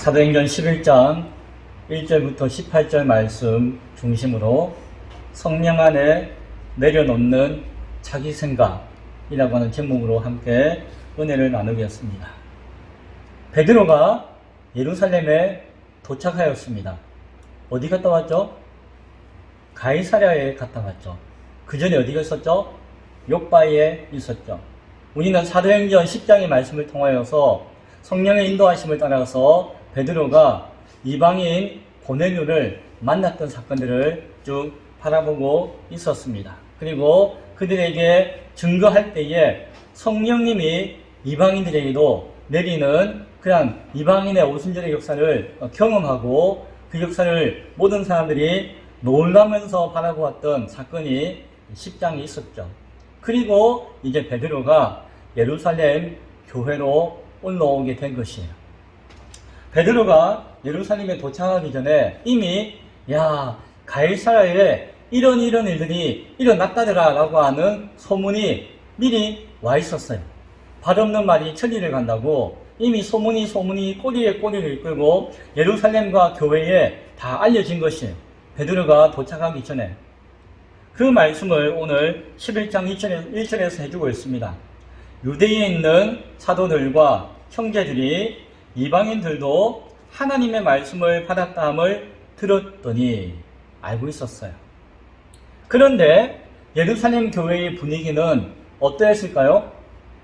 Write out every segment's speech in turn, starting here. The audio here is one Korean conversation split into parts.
사도행전 11장 1절부터 18절 말씀 중심으로 성령 안에 내려놓는 자기 생각이라고 하는 제목으로 함께 은혜를 나누겠습니다. 베드로가 예루살렘에 도착하였습니다. 어디 갔다 왔죠? 가이사랴에 갔다 왔죠. 그 전에 어디가 있었죠? 욥바에 있었죠. 우리는 사도행전 10장의 말씀을 통하여서 성령의 인도하심을 따라서 베드로가 이방인 고넬료를 만났던 사건들을 쭉 바라보고 있었습니다. 그리고 그들에게 증거할 때에 성령님이 이방인들에게도 내리는 그냥 이방인의 오순절의 역사를 경험하고 그 역사를 모든 사람들이 놀라면서 바라보았던 사건이 10장에 있었죠. 그리고 이제 베드로가 예루살렘 교회로 올라오게 된 것이에요. 베드로가 예루살렘에 도착하기 전에 이미 가이사랴에 이런 일들이 일어났다더라 라고 하는 소문이 미리 와 있었어요. 발 없는 말이 천리를 간다고 이미 소문이 꼬리에 꼬리를 끌고 예루살렘과 교회에 다 알려진 것이 베드로가 도착하기 전에 그 말씀을 오늘 11장 1절에서 해주고 있습니다. 유대에 있는 사도들과 형제들이 이방인들도 하나님의 말씀을 받았다함을 들었더니 알고 있었어요. 그런데 예루살렘 교회의 분위기는 어떠했을까요?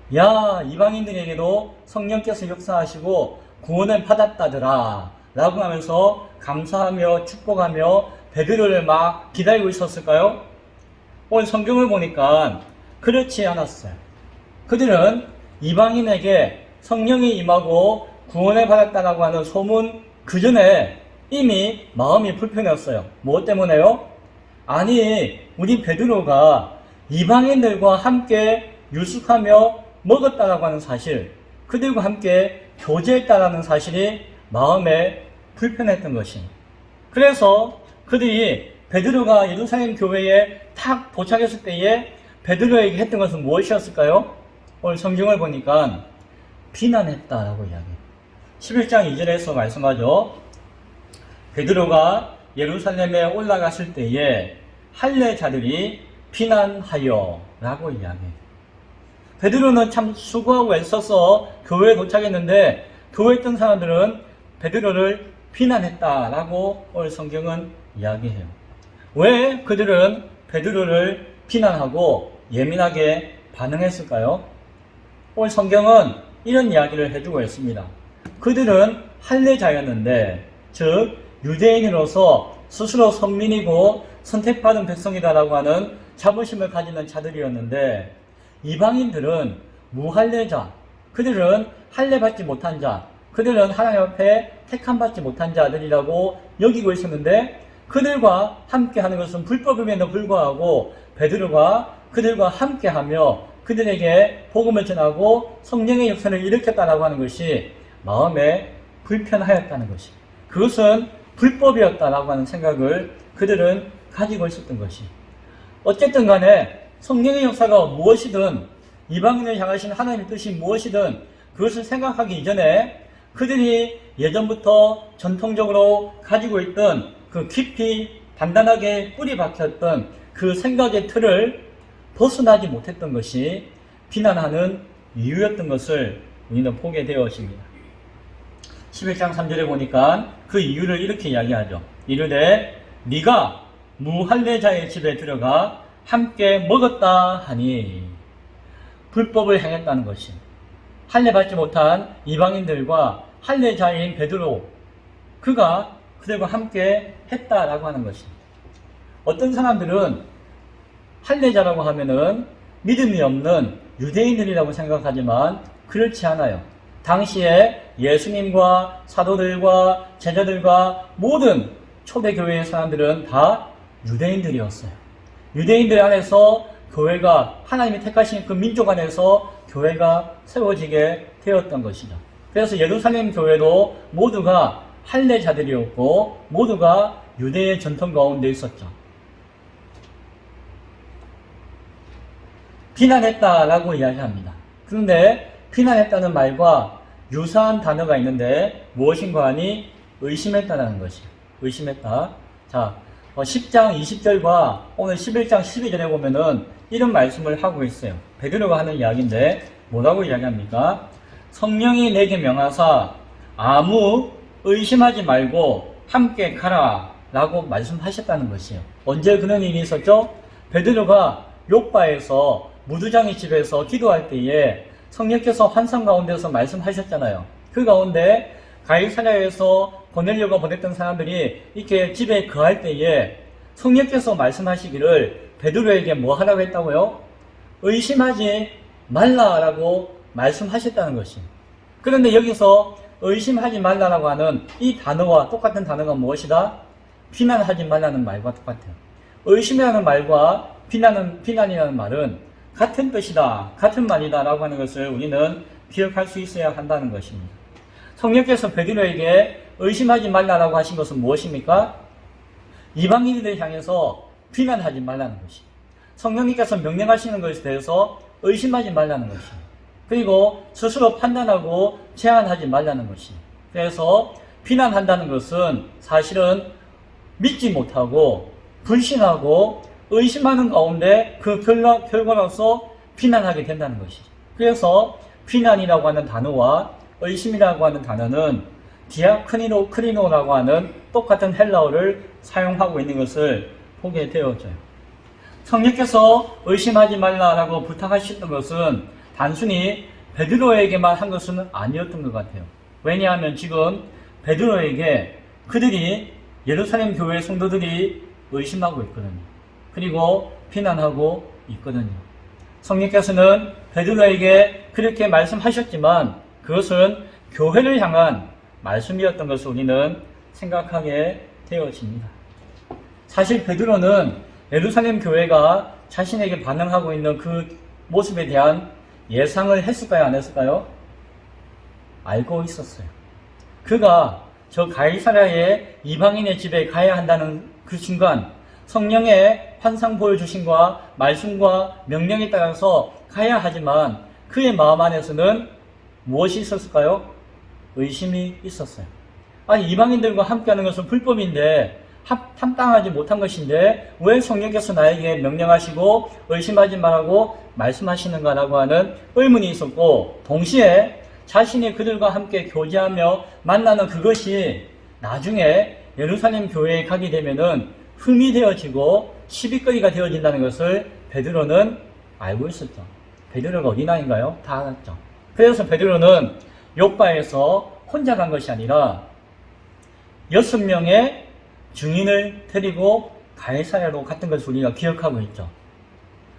이방인들에게도 성령께서 역사하시고 구원을 받았다더라 라고 하면서 감사하며 축복하며 베드로를 막 기다리고 있었을까요? 오늘 성경을 보니까 그렇지 않았어요. 그들은 이방인에게 성령이 임하고 구원을 받았다라고 하는 소문 그 전에 이미 마음이 불편했어요. 무엇 때문에요? 아니, 우리 베드로가 이방인들과 함께 유숙하며 먹었다라고 하는 사실, 그들과 함께 교제했다라는 사실이 마음에 불편했던 것입니다. 그래서 그들이 베드로가 예루살렘 교회에 탁 도착했을 때에 베드로에게 했던 것은 무엇이었을까요? 오늘 성경을 보니까 비난했다라고 이야기해요. 11장 2절에서 말씀하죠. 베드로가 예루살렘에 올라갔을 때에 할례자들이 비난하여 라고 이야기해요. 베드로는 참 수고하고 애써서 교회에 도착했는데 교회에 있던 사람들은 베드로를 비난했다라고 오늘 성경은 이야기해요. 왜 그들은 베드로를 비난하고 예민하게 반응했을까요? 오늘 성경은 이런 이야기를 해주고 있습니다. 그들은 할례자였는데, 즉 유대인으로서 스스로 선민이고 선택받은 백성이다라고 하는 자부심을 가지는 자들이었는데, 이방인들은 무할례자, 그들은 할례받지 못한 자, 그들은 하나님 앞에 택함받지 못한 자들이라고 여기고 있었는데, 그들과 함께하는 것은 불법임에도 불구하고 베드로가 그들과 함께하며 그들에게 복음을 전하고 성령의 역사를 일으켰다라고 하는 것이 마음에 불편하였다는 것이, 그것은 불법이었다라고 하는 생각을 그들은 가지고 있었던 것이, 어쨌든 간에 성령의 역사가 무엇이든 이방인을 향하신 하나님의 뜻이 무엇이든 그것을 생각하기 이전에 그들이 예전부터 전통적으로 가지고 있던 그 깊이 단단하게 뿌리 박혔던 그 생각의 틀을 벗어나지 못했던 것이 비난하는 이유였던 것을 우리는 보게 되었습니다. 11장 3절에 보니까 그 이유를 이렇게 이야기하죠. 이르되 네가 무할례자의 집에 들어가 함께 먹었다 하니, 불법을 행했다는 것이, 할례 받지 못한 이방인들과 할례자인 베드로, 그가 그들과 함께 했다라고 하는 것입니다. 어떤 사람들은 할례자라고 하면은 믿음이 없는 유대인들이라고 생각하지만 그렇지 않아요. 당시에 예수님과 사도들과 제자들과 모든 초대교회의 사람들은 다 유대인들이었어요. 유대인들 안에서 교회가, 하나님이 택하신 그 민족 안에서 교회가 세워지게 되었던 것이죠. 그래서 예루살렘 교회도 모두가 할례자들이었고 모두가 유대의 전통 가운데 있었죠. 비난했다라고 이야기합니다. 그런데 비난했다는 말과 유사한 단어가 있는데 무엇인가 하니 의심했다라는 것이에요. 의심했다. 자, 10장 20절과 오늘 11장 12절에 보면은 이런 말씀을 하고 있어요. 베드로가 하는 이야기인데 뭐라고 이야기합니까? 성령이 내게 명하사 아무 의심하지 말고 함께 가라 라고 말씀하셨다는 것이에요. 언제 그런 일이 있었죠? 베드로가 욥바에서 무두장의 집에서 기도할 때에 성령께서 환상 가운데서 말씀하셨잖아요. 그 가운데 가이사랴에서 보내려고 보냈던 사람들이 이렇게 집에 거할 때에 성령께서 말씀하시기를 베드로에게 뭐 하라고 했다고요? 의심하지 말라라고 말씀하셨다는 것이에요. 그런데 여기서 의심하지 말라라고 하는 이 단어와 똑같은 단어가 무엇이다? 비난하지 말라는 말과 똑같아요. 의심이라는 말과 비난이라는 말은 같은 뜻이다, 같은 말이다 라고 하는 것을 우리는 기억할 수 있어야 한다는 것입니다. 성령께서 베드로에게 의심하지 말라라고 하신 것은 무엇입니까? 이방인들을 향해서 비난하지 말라는 것입니다. 성령님께서 명령하시는 것에 대해서 의심하지 말라는 것입니다. 그리고 스스로 판단하고 제한하지 말라는 것입니다. 그래서 비난한다는 것은 사실은 믿지 못하고 불신하고 의심하는 가운데 그 결과로서 비난하게 된다는 것이죠. 그래서 비난이라고 하는 단어와 의심이라고 하는 단어는 디아크리노라고 하는 똑같은 헬라어를 사용하고 있는 것을 보게 되어져요. 성령께서 의심하지 말라라고 부탁하셨던 것은 단순히 베드로에게만 한 것은 아니었던 것 같아요. 왜냐하면 지금 베드로에게 그들이 예루살렘 교회 성도들이 의심하고 있거든요. 그리고 비난하고 있거든요. 성령께서는 베드로에게 그렇게 말씀하셨지만 그것은 교회를 향한 말씀이었던 것을 우리는 생각하게 되어집니다. 사실 베드로는 예루살렘 교회가 자신에게 반응하고 있는 그 모습에 대한 예상을 했을까요? 안 했을까요? 알고 있었어요. 그가 저 가이사랴의 이방인의 집에 가야 한다는 그 순간 성령의 환상 보여주심과 말씀과 명령에 따라서 가야 하지만 그의 마음 안에서는 무엇이 있었을까요? 의심이 있었어요. 아니, 이방인들과 함께하는 것은 불법인데 합당하지 못한 것인데 왜 성령께서 나에게 명령하시고 의심하지 말라고 말씀하시는가라고 하는 의문이 있었고, 동시에 자신이 그들과 함께 교제하며 만나는 그것이 나중에 예루살렘 교회에 가게 되면은 흠이 되어지고 시비거리가 되어진다는 것을 베드로는 알고 있었죠. 베드로가 어린아이인가요? 다 알았죠. 그래서 베드로는 욥바에서 혼자 간 것이 아니라 6명의 증인을 데리고 가이사랴로 갔던 것을 우리가 기억하고 있죠.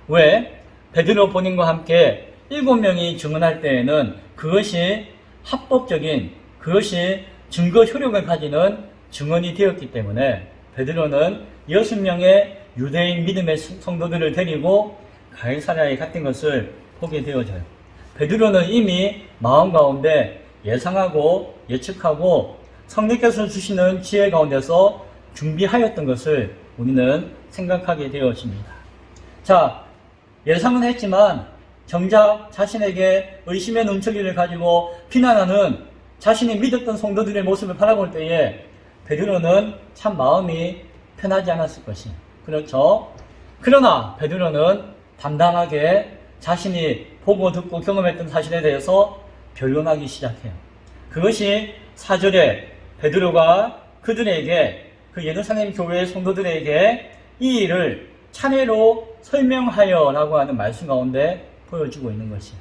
왜? 베드로 본인과 함께 7명이 증언할 때에는 그것이 합법적인, 그것이 증거 효력을 가지는 증언이 되었기 때문에 베드로는 6명의 유대인 믿음의 성도들을 데리고 가이사랴에 갔던 것을 보게 되어져요. 베드로는 이미 마음 가운데 예상하고 예측하고 성령께서 주시는 지혜 가운데서 준비하였던 것을 우리는 생각하게 되어집니다. 자, 예상은 했지만 정작 자신에게 의심의 눈초리를 가지고 비난하는 자신이 믿었던 성도들의 모습을 바라볼 때에 베드로는 참 마음이 편하지 않았을 것입니다. 그렇죠? 그러나 베드로는 담담하게 자신이 보고 듣고 경험했던 사실에 대해서 변론하기 시작해요. 그것이 4절에 베드로가 그들에게, 그 예루살렘 교회의 성도들에게 이 일을 차례로 설명하여 라고 하는 말씀 가운데 보여주고 있는 것이에요.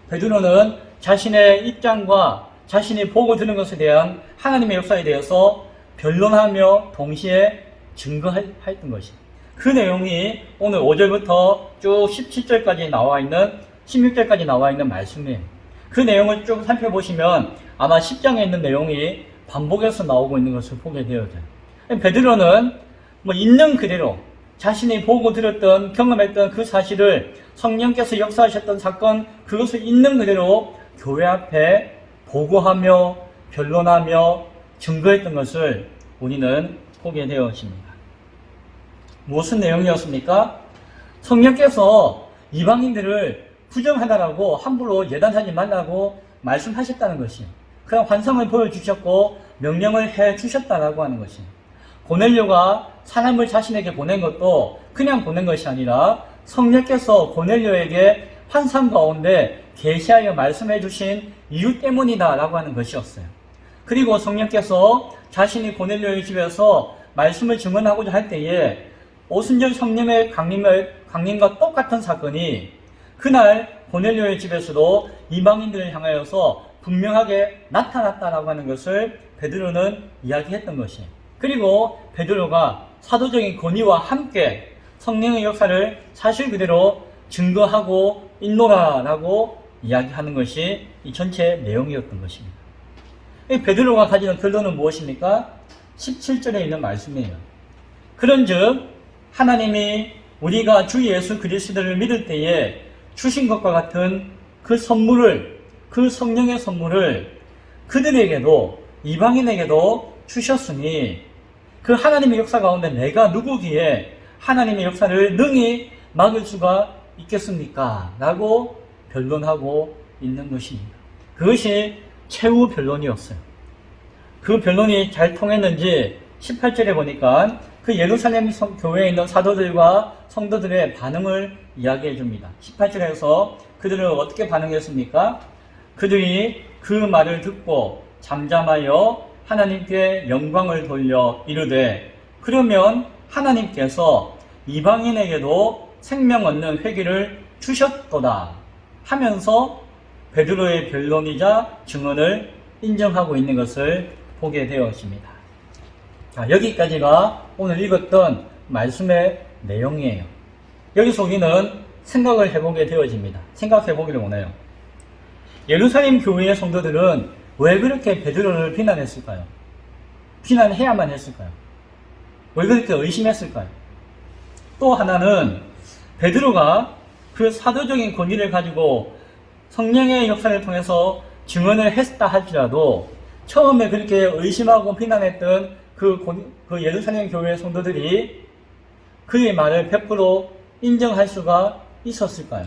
베드로는 자신의 입장과 자신이 보고 들은 것에 대한 하나님의 역사에 대해서 변론하며 동시에 증거했던 것이에요. 그 내용이 오늘 5절부터 쭉 17절까지 나와 있는, 16절까지 나와 있는 말씀이에요. 그 내용을 쭉 살펴보시면 아마 10장에 있는 내용이 반복해서 나오고 있는 것을 보게 되어져요. 베드로는 있는 그대로 자신이 보고 들었던, 경험했던 그 사실을, 성령께서 역사하셨던 사건, 그것을 있는 그대로 교회 앞에 보고하며 변론하며 증거했던 것을 우리는 보게 되어집니다. 무슨 내용이었습니까? 성령께서 이방인들을 부정하다라고 함부로 예단하지 말라고 말씀하셨다는 것이에요. 그런 환상을 보여주셨고 명령을 해주셨다라고 하는 것이에요. 고넬료가 사람을 자신에게 보낸 것도 그냥 보낸 것이 아니라 성령께서 고넬료에게 환상 가운데 계시하여 말씀해 주신 이유 때문이다라고 하는 것이었어요. 그리고 성령께서 자신이 고넬료의 집에서 말씀을 증언하고자 할 때에 오순절 성령의 강림과 똑같은 사건이 그날 고넬료의 집에서도 이방인들을 향하여서 분명하게 나타났다라고 하는 것을 베드로는 이야기했던 것이에요. 그리고 베드로가 사도적인 권위와 함께 성령의 역사를 사실 그대로 증거하고 있노라라고 이야기하는 것이 이 전체 내용이었던 것입니다. 이 베드로가 가지는 결론은 무엇입니까? 17절에 있는 말씀이에요. 그런즉 하나님이 우리가 주 예수 그리스도를 믿을 때에 주신 것과 같은 그 선물을, 그 성령의 선물을 그들에게도 이방인에게도 주셨으니 그 하나님의 역사 가운데 내가 누구기에 하나님의 역사를 능히 막을 수가 있겠습니까? 라고 변론하고 있는 것입니다. 그것이 최후 변론이었어요. 그 변론이 잘 통했는지 18절에 보니까 그 예루살렘 교회에 있는 사도들과 성도들의 반응을 이야기해 줍니다. 18절에서 그들은 어떻게 반응했습니까? 그들이 그 말을 듣고 잠잠하여 하나님께 영광을 돌려 이르되 그러면 하나님께서 이방인에게도 생명 얻는 회개를 주셨도다 하면서 베드로의 변론이자 증언을 인정하고 있는 것을 보게 되었습니다. 자, 여기까지가 오늘 읽었던 말씀의 내용이에요. 여기서 우리는 생각을 해보게 되어집니다. 생각해보기를 원해요. 예루살렘 교회의 성도들은 왜 그렇게 베드로를 비난했을까요? 비난해야만 했을까요? 왜 그렇게 의심했을까요? 또 하나는 베드로가 그 사도적인 권위를 가지고 성령의 역사를 통해서 증언을 했다 할지라도 처음에 그렇게 의심하고 비난했던 그 예루살렘 교회의 성도들이 그의 말을 100% 인정할 수가 있었을까요?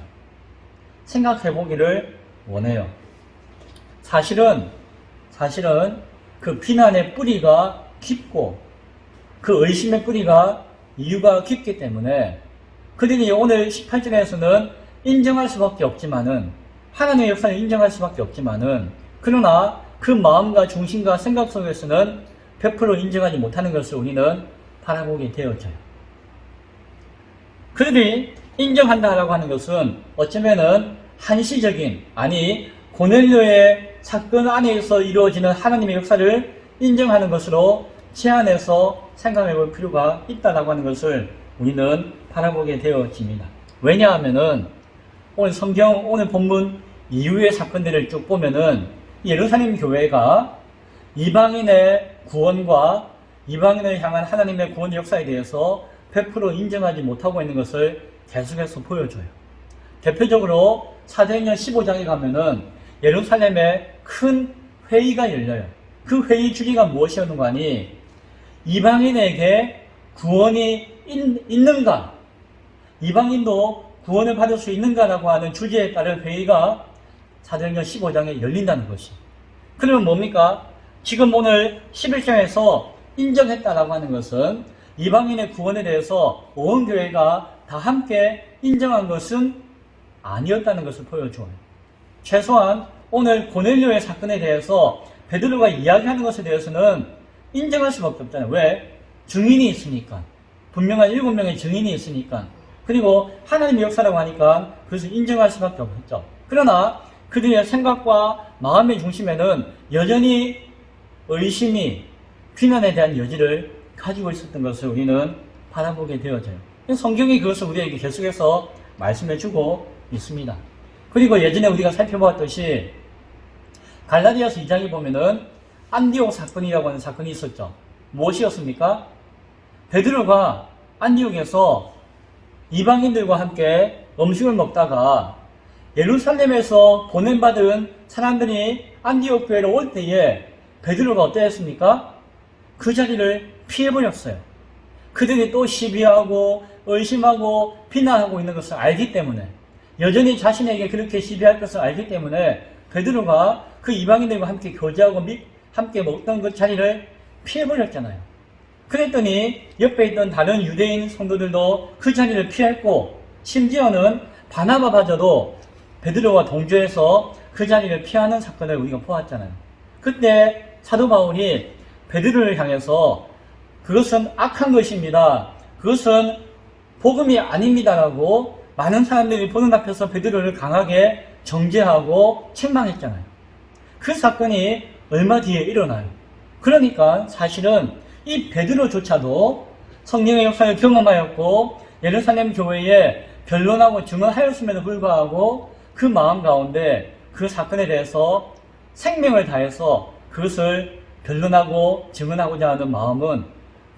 생각해 보기를 원해요. 사실은 그 비난의 뿌리가 깊고 그 의심의 뿌리가 이유가 깊기 때문에 그들이 오늘 18절에서는 인정할 수밖에 없지만은 하나님의 역사를 인정할 수밖에 없지만은 그러나 그 마음과 중심과 생각 속에서는 100% 인정하지 못하는 것을 우리는 바라보게 되어져요. 그들이 인정한다라고 하는 것은 어쩌면은 한시적인, 아니 고넬료의 사건 안에서 이루어지는 하나님의 역사를 인정하는 것으로 제안해서 생각해 볼 필요가 있다라고 하는 것을 우리는 바라보게 되어집니다. 왜냐하면은 오늘 본문 이후의 사건들을 쭉 보면은 예루살렘 교회가 이방인의 구원과 이방인을 향한 하나님의 구원 역사에 대해서 100% 인정하지 못하고 있는 것을 계속해서 보여줘요. 대표적으로 사도행전 15장에 가면은 예루살렘에 큰 회의가 열려요. 그 회의 주제가 무엇이었는가 하니 이방인에게 구원이 있는가? 이방인도 구원을 받을 수 있는가라고 하는 주제에 따른 회의가 사도행전 15장에 열린다는 것이. 그러면 뭡니까? 지금 오늘 11장에서 인정했다라고 하는 것은 이방인의 구원에 대해서 온 교회가 다 함께 인정한 것은 아니었다는 것을 보여줘요. 최소한 오늘 고넬료의 사건에 대해서 베드로가 이야기하는 것에 대해서는 인정할 수밖에 없잖아요. 왜? 증인이 있으니까. 분명한 7명의 증인이 있으니까. 그리고 하나님의 역사라고 하니까 그것을 인정할 수밖에 없죠. 그러나 그들의 생각과 마음의 중심에는 여전히 의심이 비난에 대한 여지를 가지고 있었던 것을 우리는 바라보게 되어져요. 성경이 그것을 우리에게 계속해서 말씀해주고 있습니다. 그리고 예전에 우리가 살펴보았듯이 갈라디아서 2장에 보면은 안디옥 사건이라고 하는 사건이 있었죠. 무엇이었습니까? 베드로가 안디옥에서 이방인들과 함께 음식을 먹다가 예루살렘에서 보냄받은 사람들이 안디옥 교회로 올 때에 베드로가 어땠습니까? 그 자리를 피해버렸어요. 그들이 또 시비하고 의심하고 비난하고 있는 것을 알기 때문에, 여전히 자신에게 그렇게 시비할 것을 알기 때문에 베드로가 그 이방인들과 함께 교제하고 함께 먹던 그 자리를 피해버렸잖아요. 그랬더니 옆에 있던 다른 유대인 성도들도 그 자리를 피했고, 심지어는 바나바마저도 베드로와 동조해서 그 자리를 피하는 사건을 우리가 보았잖아요. 그때 사도 바울이 베드로를 향해서 그것은 악한 것입니다, 그것은 복음이 아닙니다라고 많은 사람들이 보는 앞에서 베드로를 강하게 정죄하고 책망했잖아요. 그 사건이 얼마 뒤에 일어나요. 그러니까 사실은 이 베드로조차도 성령의 역사를 경험하였고 예루살렘 교회에 변론하고 증언하였음에도 불구하고 그 마음 가운데 그 사건에 대해서 생명을 다해서 그것을 변론하고 증언하고자 하는 마음은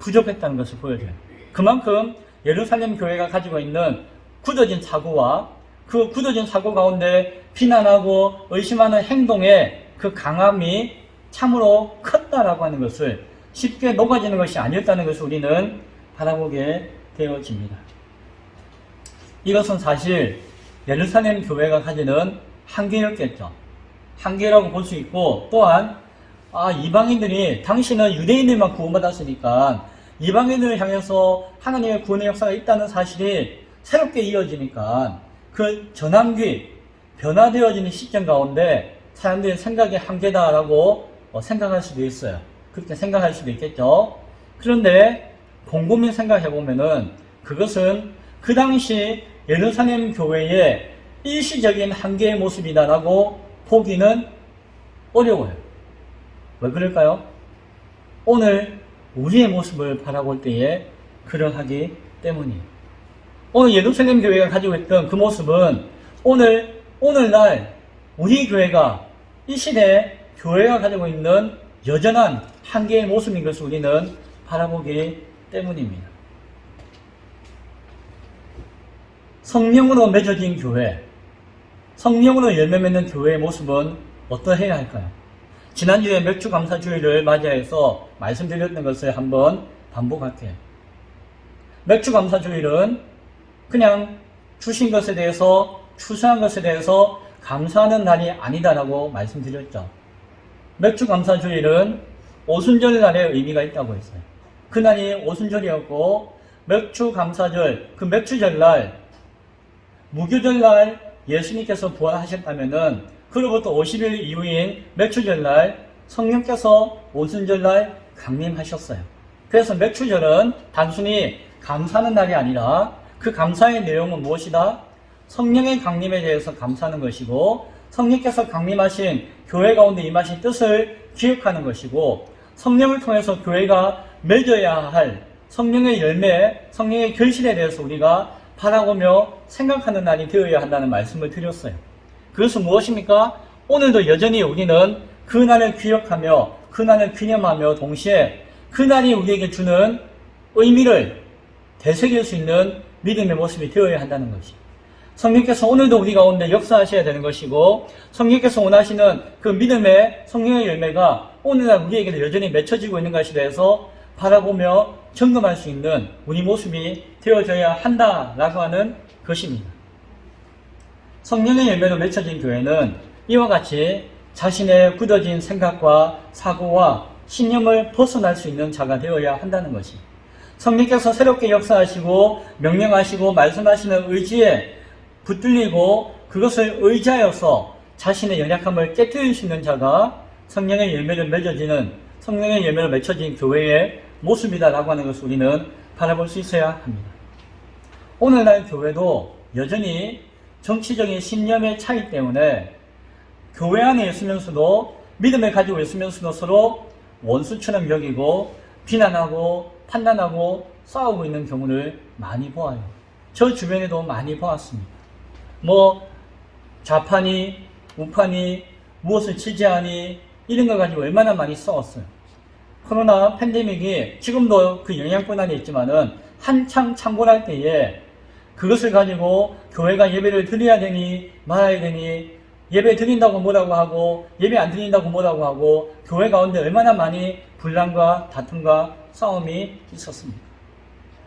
부족했다는 것을 보여줘요. 그만큼 예루살렘 교회가 가지고 있는 굳어진 사고와 그 굳어진 사고 가운데 비난하고 의심하는 행동의 그 강함이 참으로 컸다라고 하는 것을, 쉽게 녹아지는 것이 아니었다는 것을 우리는 바라보게 되어집니다. 이것은 사실 예루살렘 교회가 가지는 한계였겠죠. 한계라고 볼 수 있고, 또한 이방인들이, 당시는 유대인들만 구원받았으니까 이방인들을 향해서 하나님의 구원의 역사가 있다는 사실이 새롭게 이어지니까 그 전환기, 변화되어지는 시점 가운데 사람들의 생각의 한계다라고 생각할 수도 있어요. 그렇게 생각할 수도 있겠죠. 그런데 곰곰이 생각해보면은 그것은 그 당시 예루살렘 교회의 일시적인 한계의 모습이다라고 보기는 어려워요. 왜 그럴까요? 오늘 우리의 모습을 바라볼 때에 그러하기 때문이에요. 오늘 예루살렘 교회가 가지고 있던 그 모습은 오늘날 우리 교회가, 이 시대에 교회가 가지고 있는 여전한 한계의 모습인 것을 우리는 바라보기 때문입니다. 성령으로 맺어진 교회, 성령으로 열매 맺는 교회의 모습은 어떠해야 할까요? 지난주에 맥주 감사주일을 맞이해서 말씀드렸던 것을 한번 반복할게요. 맥주 감사주일은 그냥 주신 것에 대해서, 추수한 것에 대해서 감사하는 날이 아니다라고 말씀드렸죠. 맥주 감사주일은 오순절 날의 의미가 있다고 했어요. 그날이 오순절이었고, 맥주 감사절, 그 맥주절 날, 무교절 날 예수님께서 부활하셨다면은 그로부터 50일 이후인 맥주절 날 성령께서 오순절 날 강림하셨어요. 그래서 맥주절은 단순히 감사하는 날이 아니라 그 감사의 내용은 무엇이다? 성령의 강림에 대해서 감사하는 것이고, 성령께서 강림하신 교회 가운데 임하신 뜻을 기억하는 것이고, 성령을 통해서 교회가 맺어야 할 성령의 열매, 성령의 결실에 대해서 우리가 바라보며 생각하는 날이 되어야 한다는 말씀을 드렸어요. 그것은 무엇입니까? 오늘도 여전히 우리는 그 날을 기억하며 그 날을 기념하며 동시에 그 날이 우리에게 주는 의미를 되새길 수 있는 믿음의 모습이 되어야 한다는 것이, 성령께서 오늘도 우리 가운데 역사하셔야 되는 것이고, 성령께서 원하시는 그 믿음의 성령의 열매가 오늘날 우리에게도 여전히 맺혀지고 있는 것에 대해서 바라보며 점검할 수 있는 우리 모습이 되어져야 한다라고 하는 것입니다. 성령의 열매로 맺혀진 교회는 이와 같이 자신의 굳어진 생각과 사고와 신념을 벗어날 수 있는 자가 되어야 한다는 것이, 성령께서 새롭게 역사하시고 명령하시고 말씀하시는 의지에 붙들리고 그것을 의지하여서 자신의 연약함을 깨뜨릴 수 있는 자가 성령의 열매를 맺어지는, 성령의 열매로 맺혀진 교회의 모습이다라고 하는 것을 우리는 바라볼 수 있어야 합니다. 오늘날 교회도 여전히 정치적인 신념의 차이 때문에 교회 안에 있으면서도, 믿음을 가지고 있으면서도 서로 원수처럼 여기고 비난하고 판단하고 싸우고 있는 경우를 많이 보아요. 저 주변에도 많이 보았습니다. 좌파니 우파니 무엇을 지지하니 이런 거 가지고 얼마나 많이 싸웠어요. 코로나 팬데믹이 지금도 그 영향권 안에 있지만은 한창 창궐할 때에 그것을 가지고 교회가 예배를 드려야 되니 말아야 되니, 예배 드린다고 뭐라고 하고 예배 안 드린다고 뭐라고 하고, 교회 가운데 얼마나 많이 분란과 다툼과 싸움이 있었습니다.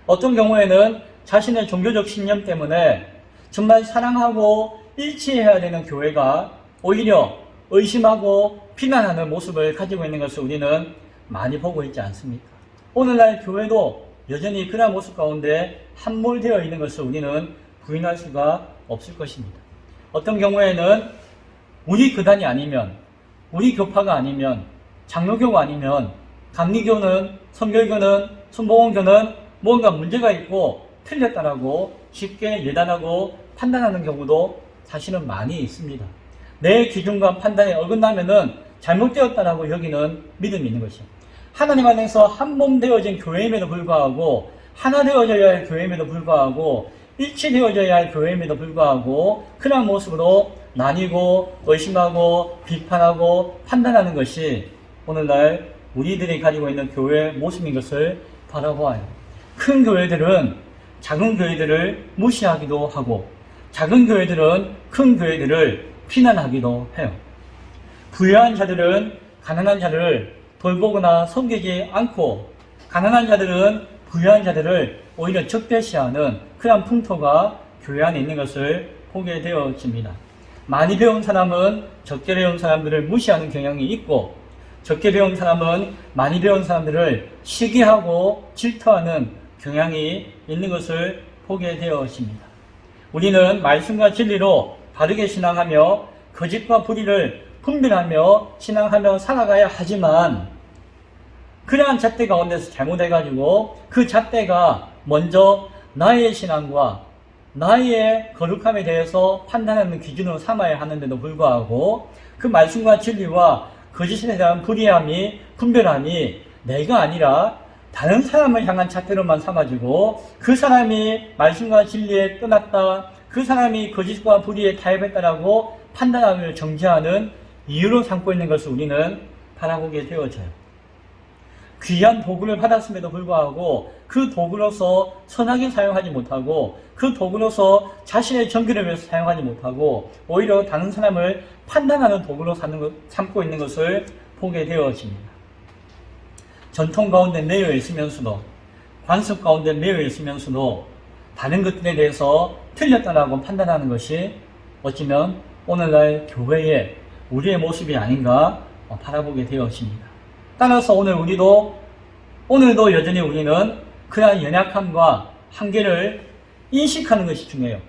어떤 경우에는 자신의 종교적 신념 때문에 정말 사랑하고 일치해야 되는 교회가 오히려 의심하고 비난하는 모습을 가지고 있는 것을 우리는 많이 보고 있지 않습니까? 오늘날 교회도 여전히 그러한 모습 가운데 함몰되어 있는 것을 우리는 부인할 수가 없을 것입니다. 어떤 경우에는 우리 교단이 아니면, 우리 교파가 아니면, 장로교가 아니면, 감리교는, 선결교는, 순복음교는 뭔가 문제가 있고 틀렸다라고 쉽게 예단하고 판단하는 경우도 사실은 많이 있습니다. 내 기준과 판단에 어긋나면은 잘못되었다라고 여기는 믿음이 있는 것이죠. 하나님 안에서 한 몸 되어진 교회임에도 불구하고, 하나 되어져야 할 교회임에도 불구하고, 일치되어져야 할 교회임에도 불구하고 그런 모습으로 나뉘고 의심하고 비판하고 판단하는 것이 오늘날 우리들이 가지고 있는 교회의 모습인 것을 바라보아요. 큰 교회들은 작은 교회들을 무시하기도 하고, 작은 교회들은 큰 교회들을 비난하기도 해요. 부유한 자들은 가난한 자를 돌보거나 섬기지 않고, 가난한 자들은 부유한 자들을 오히려 적대시하는 그런 풍토가 교회 안에 있는 것을 보게 되어집니다. 많이 배운 사람은 적게 배운 사람들을 무시하는 경향이 있고, 적게 배운 사람은 많이 배운 사람들을 시기하고 질투하는 경향이 있는 것을 보게 되어집니다. 우리는 말씀과 진리로 바르게 신앙하며 거짓과 불의를 분별하며 신앙하며 살아가야 하지만, 그러한 잣대 가운데서 잘못해가지고 그 잣대가 먼저 나의 신앙과 나의 거룩함에 대해서 판단하는 기준으로 삼아야 하는데도 불구하고 그 말씀과 진리와 거짓에 대한 불의함이, 분별함이 내가 아니라 다른 사람을 향한 잣대로만 삼아지고, 그 사람이 말씀과 진리에 떠났다, 그 사람이 거짓과 불의에 타협했다라고 판단함을 정지하는 이유로 삼고 있는 것을 우리는 바라보게 되어져요. 귀한 도구를 받았음에도 불구하고 그 도구로서 선하게 사용하지 못하고, 그 도구로서 자신의 정기를 위해서 사용하지 못하고 오히려 다른 사람을 판단하는 도구로 삼고 있는 것을 보게 되어집니다. 전통 가운데 매여 있으면서도, 관습 가운데 매여 있으면서도 다른 것들에 대해서 틀렸다라고 판단하는 것이 어쩌면 오늘날 교회의 우리의 모습이 아닌가 바라보게 되어집니다. 따라서 오늘도 여전히 우리는 그러한 연약함과 한계를 인식하는 것이 중요해요.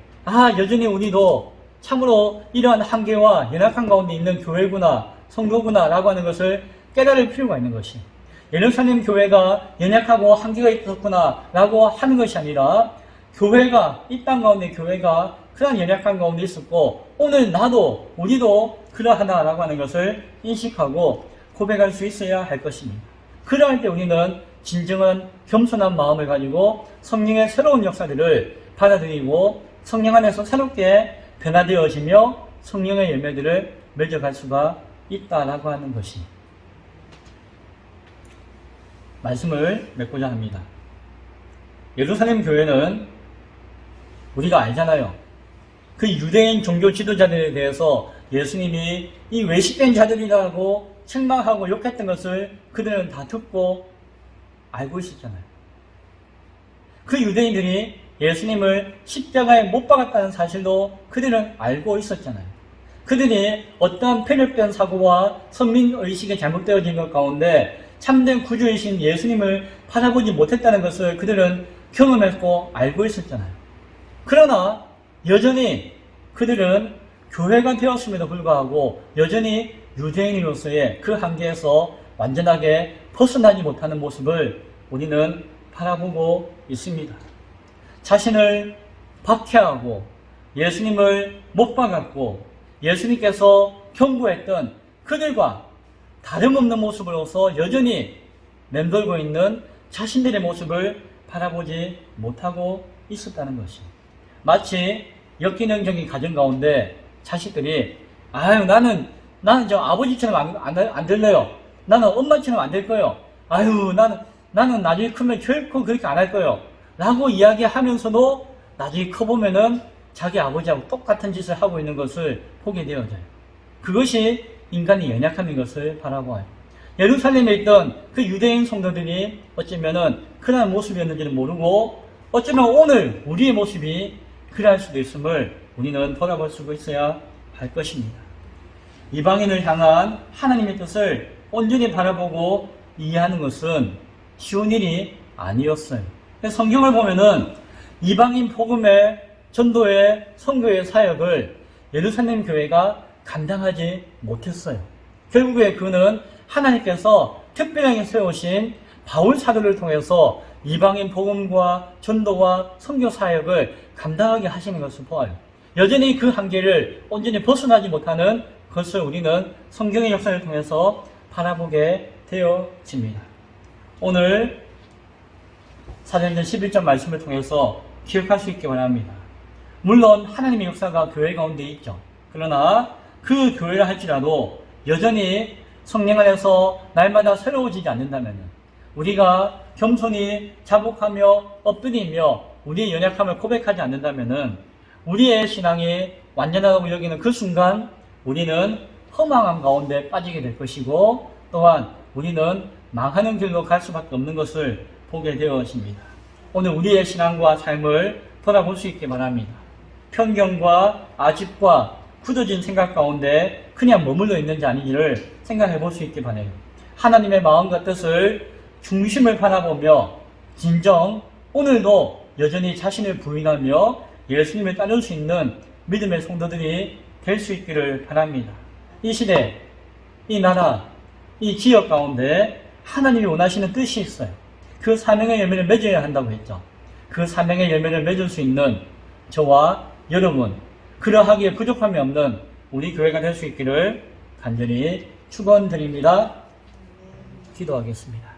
여전히 우리도 참으로 이러한 한계와 연약함 가운데 있는 교회구나, 성도구나 라고 하는 것을 깨달을 필요가 있는 것이, 예루살렘 교회가 연약하고 한계가 있었구나 라고 하는 것이 아니라, 교회가, 이 땅 가운데 교회가 그러한 연약함 가운데 있었고 오늘 우리도 그러하다라고 하는 것을 인식하고 고백할 수 있어야 할 것입니다. 그러할 때 우리는 진정한 겸손한 마음을 가지고 성령의 새로운 역사들을 받아들이고 성령 안에서 새롭게 변화되어지며 성령의 열매들을 맺어갈 수가 있다라고 하는 것이 말씀을 맺고자 합니다. 예루살렘 교회는 우리가 알잖아요. 그 유대인 종교 지도자들에 대해서 예수님이 이 외식된 자들이라고 책망하고 욕했던 것을 그들은 다 듣고 알고 있었잖아요. 그 유대인들이 예수님을 십자가에 못 박았다는 사실도 그들은 알고 있었잖아요. 그들이 어떠한 편협된 사고와 선민의식에 잘못되어진 것 가운데 참된 구주이신 예수님을 바라보지 못했다는 것을 그들은 경험했고 알고 있었잖아요. 그러나 여전히 그들은 교회가 되었음에도 불구하고 여전히 유대인으로서의 그 한계에서 완전하게 벗어나지 못하는 모습을 우리는 바라보고 있습니다. 자신을 박해하고 예수님을 못 박았고 예수님께서 경고했던 그들과 다름없는 모습으로서 여전히 맴돌고 있는 자신들의 모습을 바라보지 못하고 있었다는 것입니다. 마치 역기능적인 가정 가운데 자식들이 나는 저 아버지처럼 안 될래요. 나는 엄마처럼 안 될 거예요. 나는 나중에 크면 결코 그렇게 안 할 거예요. 라고 이야기하면서도 나중에 커보면은 자기 아버지하고 똑같은 짓을 하고 있는 것을 보게 되어져요. 그것이 인간의 연약함인 것을 바라보아요. 예루살렘에 있던 그 유대인 성도들이 어쩌면은 그러한 모습이었는지는 모르고 어쩌면 오늘 우리의 모습이 그러할 수도 있음을 우리는 돌아볼 수 있어야 할 것입니다. 이방인을 향한 하나님의 뜻을 온전히 바라보고 이해하는 것은 쉬운 일이 아니었어요. 성경을 보면은 이방인 복음의 전도의 선교의 사역을 예루살렘 교회가 감당하지 못했어요. 결국에 그는 하나님께서 특별하게 세우신 바울 사도를 통해서 이방인 복음과 전도와 선교 사역을 감당하게 하시는 것을 보아요. 여전히 그 한계를 온전히 벗어나지 못하는 것을 우리는 성경의 역사를 통해서 바라보게 되어집니다. 오늘 사도행전 11장 말씀을 통해서 기억할 수 있기 바랍니다. 물론 하나님의 역사가 교회 가운데 있죠. 그러나 그 교회를 할지라도 여전히 성령 안에서 날마다 새로워지지 않는다면 우리가 겸손히 자복하며 엎드리며 우리의 연약함을 고백하지 않는다면 우리의 신앙이 완전하다고 여기는 그 순간 우리는 허망함 가운데 빠지게 될 것이고 또한 우리는 망하는 길로 갈 수밖에 없는 것을 보게 되어집니다. 오늘 우리의 신앙과 삶을 돌아볼 수 있게 바랍니다. 편견과 아집과 굳어진 생각 가운데 그냥 머물러 있는지 아닌지를 생각해 볼 수 있게 바라요. 하나님의 마음과 뜻을 중심을 바라보며 진정 오늘도 여전히 자신을 부인하며 예수님을 따를 수 있는 믿음의 성도들이 될 수 있기를 바랍니다. 이 시대, 이 나라, 이 지역 가운데 하나님이 원하시는 뜻이 있어요. 그 사명의 열매를 맺어야 한다고 했죠. 그 사명의 열매를 맺을 수 있는 저와 여러분, 그러하기에 부족함이 없는 우리 교회가 될 수 있기를 간절히 축원드립니다. 기도하겠습니다.